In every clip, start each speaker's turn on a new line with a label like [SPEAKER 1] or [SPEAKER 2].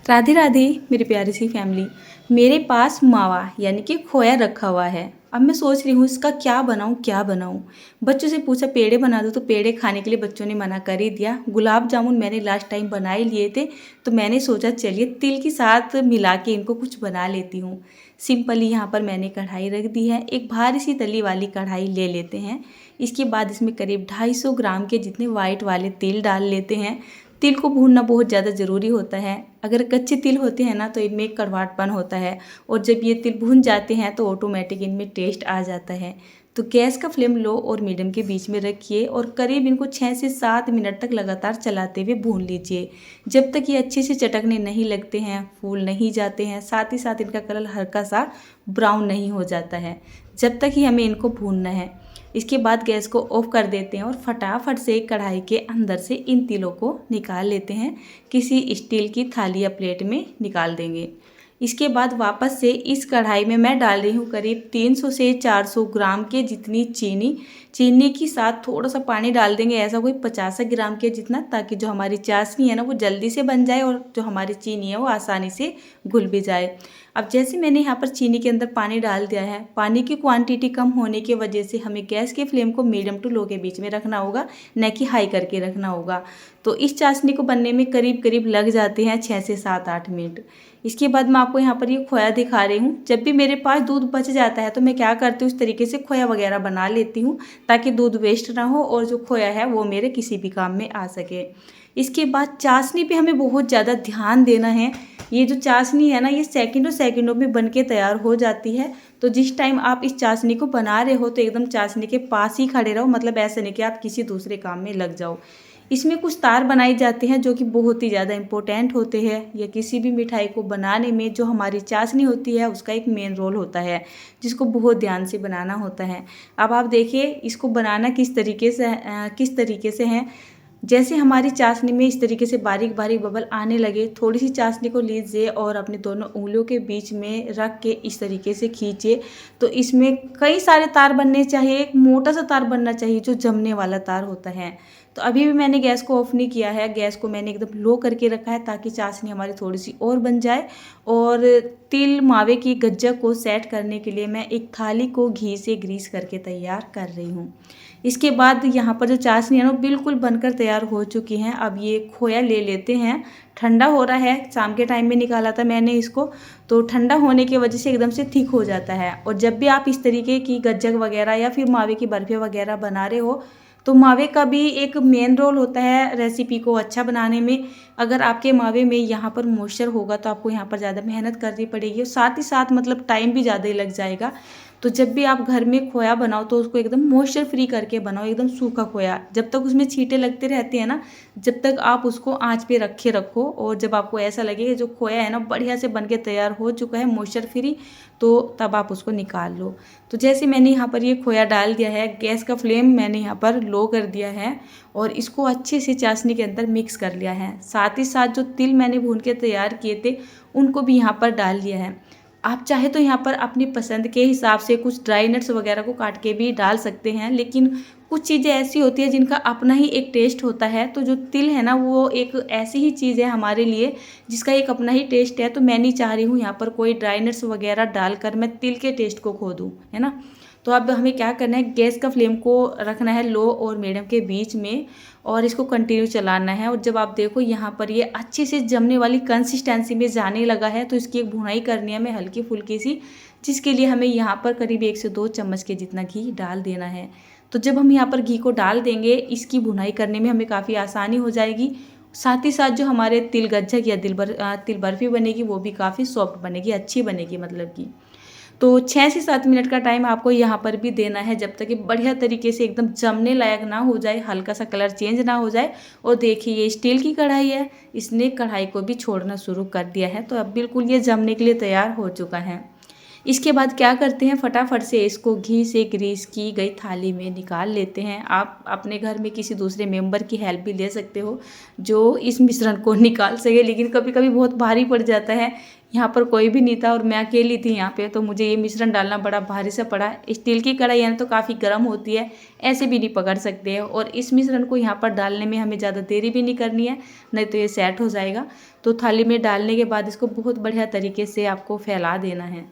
[SPEAKER 1] राधे राधे मेरी प्यारी सी फैमिली। मेरे पास मावा यानी कि खोया रखा हुआ है। अब मैं सोच रही हूँ इसका क्या बनाऊँ। बच्चों से पूछा पेड़े बना दो, तो पेड़े खाने के लिए बच्चों ने मना कर ही दिया। गुलाब जामुन मैंने लास्ट टाइम बना ही लिए थे, तो मैंने सोचा चलिए तिल के साथ मिला के इनको कुछ बना लेती हूँ। सिंपली यहाँ पर मैंने कढ़ाई रख दी है। एक भारी सी तली वाली कढ़ाई ले लेते हैं। इसके बाद इसमें करीब 250 ग्राम के जितने वाइट वाले तिल डाल लेते हैं। तिल को भूनना बहुत ज़्यादा ज़रूरी होता है। अगर कच्चे तिल होते हैं ना तो इनमें एक कड़वाहटपन होता है, और जब ये तिल भून जाते हैं तो ऑटोमेटिक इनमें टेस्ट आ जाता है। तो गैस का फ्लेम लो और मीडियम के बीच में रखिए और करीब इनको 6 से 7 मिनट तक लगातार चलाते हुए भून लीजिए, जब तक ये अच्छे से चटकने नहीं लगते हैं, फूल नहीं जाते हैं, साथ ही साथ इनका कलर हल्का सा ब्राउन नहीं हो जाता है, जब तक ही हमें इनको भूनना है। इसके बाद गैस को ऑफ कर देते हैं और फटाफट से कढ़ाई के अंदर से इन तिलों को निकाल लेते हैं। किसी स्टील की थाली या प्लेट में निकाल देंगे। इसके बाद वापस से इस कढ़ाई में मैं डाल रही हूँ करीब 300 से 400 ग्राम के जितनी चीनी। चीनी के साथ थोड़ा सा पानी डाल देंगे, ऐसा कोई 50 ग्राम के जितना, ताकि जो हमारी चाशनी है ना वो जल्दी से बन जाए और जो हमारी चीनी है वो आसानी से घुल भी जाए। अब जैसे मैंने यहाँ पर चीनी के अंदर पानी डाल दिया है, पानी की क्वांटिटी कम होने की वजह से हमें गैस के फ्लेम को मीडियम टू लो के बीच में रखना होगा, न कि हाई करके रखना होगा। तो इस चाशनी को बनने में करीब करीब लग जाते हैं 6 से 7-8 मिनट। इसके बाद मैं आपको यहाँ पर ये खोया दिखा रही हूँ। जब भी मेरे पास दूध बच जाता है तो मैं क्या करती हूँ, इस तरीके से खोया वगैरह बना लेती हूँ, ताकि दूध वेस्ट ना हो और जो खोया है वो मेरे किसी भी काम में आ सके। इसके बाद चाशनी पे हमें बहुत ज़्यादा ध्यान देना है। ये जो चाशनी है ना, ये सेकंडों सेकंडों में बन के तैयार हो जाती है। तो जिस टाइम आप इस चाशनी को बना रहे हो तो एकदम चाशनी के पास ही खड़े रहो, मतलब ऐसा नहीं कि आप किसी दूसरे काम में लग जाओ। इसमें कुछ तार बनाए जाते हैं जो कि बहुत ही ज़्यादा इम्पोर्टेंट होते हैं, या किसी भी मिठाई को बनाने में जो हमारी चाशनी होती है उसका एक मेन रोल होता है, जिसको बहुत ध्यान से बनाना होता है। अब आप देखिए इसको बनाना किस तरीके से है। जैसे हमारी चाशनी में इस तरीके से बारीक बारीक बबल आने लगे, थोड़ी सी चाशनी को लीजिए और अपने दोनों उंगलियों के बीच में रख के इस तरीके से खींचिए। तो इसमें कई सारे तार बनने चाहिए, एक मोटा सा तार बनना चाहिए जो जमने वाला तार होता है। तो अभी भी मैंने गैस को ऑफ नहीं किया है, गैस को मैंने एकदम लो करके रखा है ताकि चाशनी हमारी थोड़ी सी और बन जाए। और तिल मावे की गज्जक को सेट करने के लिए मैं एक थाली को घी से ग्रीस करके तैयार कर रही हूँ। इसके बाद यहाँ पर जो चाशनी है ना बिल्कुल बनकर तैयार हो चुकी हैं। अब ये खोया ले लेते हैं। ठंडा हो रहा है, शाम के टाइम में निकाला था मैंने इसको, तो ठंडा होने की वजह से एकदम से थिक हो जाता है। और जब भी आप इस तरीके की गज्जक वगैरह या फिर मावे की बर्फी वगैरह बना रहे हो, तो मावे का भी एक मेन रोल होता है रेसिपी को अच्छा बनाने में। अगर आपके मावे में यहाँ पर मॉइस्चर होगा तो आपको यहाँ पर ज़्यादा मेहनत करनी पड़ेगी, और साथ ही साथ मतलब टाइम भी ज़्यादा ही लग जाएगा। तो जब भी आप घर में खोया बनाओ तो उसको एकदम मॉइस्चर फ्री करके बनाओ, एकदम सूखा खोया। जब तक उसमें छींटे लगते रहते हैं ना, जब तक आप उसको आंच पे रखे रखो, और जब आपको ऐसा लगे कि जो खोया है ना बढ़िया से बन के तैयार हो चुका है मॉइस्चर फ्री, तो तब आप उसको निकाल लो। तो जैसे मैंने यहाँ पर ये खोया डाल दिया है, गैस का फ्लेम मैंने यहाँ पर लो कर दिया है और इसको अच्छे से चाशनी के अंदर मिक्स कर लिया है। साथ ही साथ जो तिल मैंने भून के तैयार किए थे उनको भी यहाँ पर डाल लिया है। आप चाहे तो यहाँ पर अपनी पसंद के हिसाब से कुछ ड्राई नट्स वगैरह को काट के भी डाल सकते हैं, लेकिन कुछ चीज़ें ऐसी होती है जिनका अपना ही एक टेस्ट होता है। तो जो तिल है ना वो एक ऐसी ही चीज़ है हमारे लिए जिसका एक अपना ही टेस्ट है। तो मैं नहीं चाह रही हूँ यहाँ पर कोई ड्राई नट्स वगैरह डालकर मैं तिल के टेस्ट को खो दूँ, है ना। तो अब हमें क्या करना है, गैस का फ्लेम को रखना है लो और मीडियम के बीच में, और इसको कंटिन्यू चलाना है। और जब आप देखो यहाँ पर ये अच्छे से जमने वाली कंसिस्टेंसी में जाने लगा है, तो इसकी एक भुनाई करनी है हमें हल्की फुल्की सी, जिसके लिए हमें यहाँ पर करीब 1 से 2 चम्मच के जितना घी डाल देना है। तो जब हम यहाँ पर घी को डाल देंगे, इसकी भुनाई करने में हमें काफ़ी आसानी हो जाएगी। साथ ही साथ जो हमारे तिल गज्जक या तिल बर्फी बनेगी वो भी काफ़ी सॉफ्ट बनेगी, अच्छी बनेगी मतलब की। तो 6 से 7 मिनट का टाइम आपको यहाँ पर भी देना है, जब तक कि बढ़िया तरीके से एकदम जमने लायक ना हो जाए, हल्का सा कलर चेंज ना हो जाए। और देखिए ये स्टील की कढ़ाई है, इसने कढ़ाई को भी छोड़ना शुरू कर दिया है। तो अब बिल्कुल ये जमने के लिए तैयार हो चुका है। इसके बाद क्या करते हैं, फटाफट से इसको घी से ग्रीस की गई थाली में निकाल लेते हैं। आप अपने घर में किसी दूसरे मेंबर की हेल्प भी ले सकते हो जो इस मिश्रण को निकाल सके, लेकिन कभी कभी बहुत भारी पड़ जाता है। यहाँ पर कोई भी नहीं था और मैं अकेली थी यहाँ पे, तो मुझे ये मिश्रण डालना बड़ा भारी सा पड़ा। स्टील की कढ़ाई है ना तो काफ़ी गर्म होती है, ऐसे भी नहीं पकड़ सकते हैं। और इस मिश्रण को यहाँ पर डालने में हमें ज़्यादा देरी भी नहीं करनी है, नहीं तो ये सेट हो जाएगा। तो थाली में डालने के बाद इसको बहुत बढ़िया तरीके से आपको फैला देना है।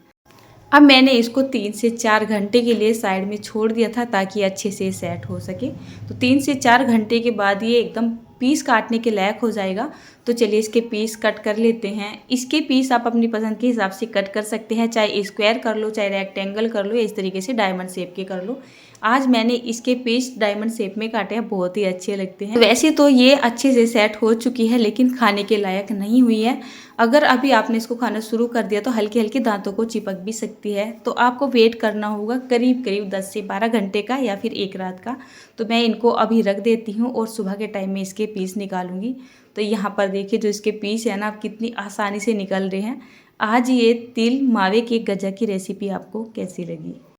[SPEAKER 1] अब मैंने इसको 3 से 4 घंटे के लिए साइड में छोड़ दिया था ताकि अच्छे से सेट हो सके। तो 3 से 4 घंटे के बाद ये एकदम पीस काटने के लायक हो जाएगा। तो चलिए इसके पीस कट कर लेते हैं। इसके पीस आप अपनी पसंद के हिसाब से कट कर सकते हैं, चाहे स्क्वायर कर लो, चाहे रेक्टेंगल कर लो, या इस तरीके से डायमंड शेप के कर लो। आज मैंने इसके पीस डायमंड शेप में काटे हैं, बहुत ही अच्छे लगते हैं। वैसे तो ये अच्छे से सेट हो चुकी है, लेकिन खाने के लायक नहीं हुई है। अगर अभी आपने इसको खाना शुरू कर दिया तो हल्के हल्के दांतों को चिपक भी सकती है। तो आपको वेट करना होगा करीब करीब 10 से 12 घंटे का, या फिर एक रात का। तो मैं इनको अभी रख देती हूँ और सुबह के टाइम में इसके पीस निकालूंगी। तो यहाँ पर देखिए जो इसके पीस है ना, आप कितनी आसानी से निकल रहे हैं। आज ये तिल मावे के गजा की रेसिपी आपको कैसी लगी?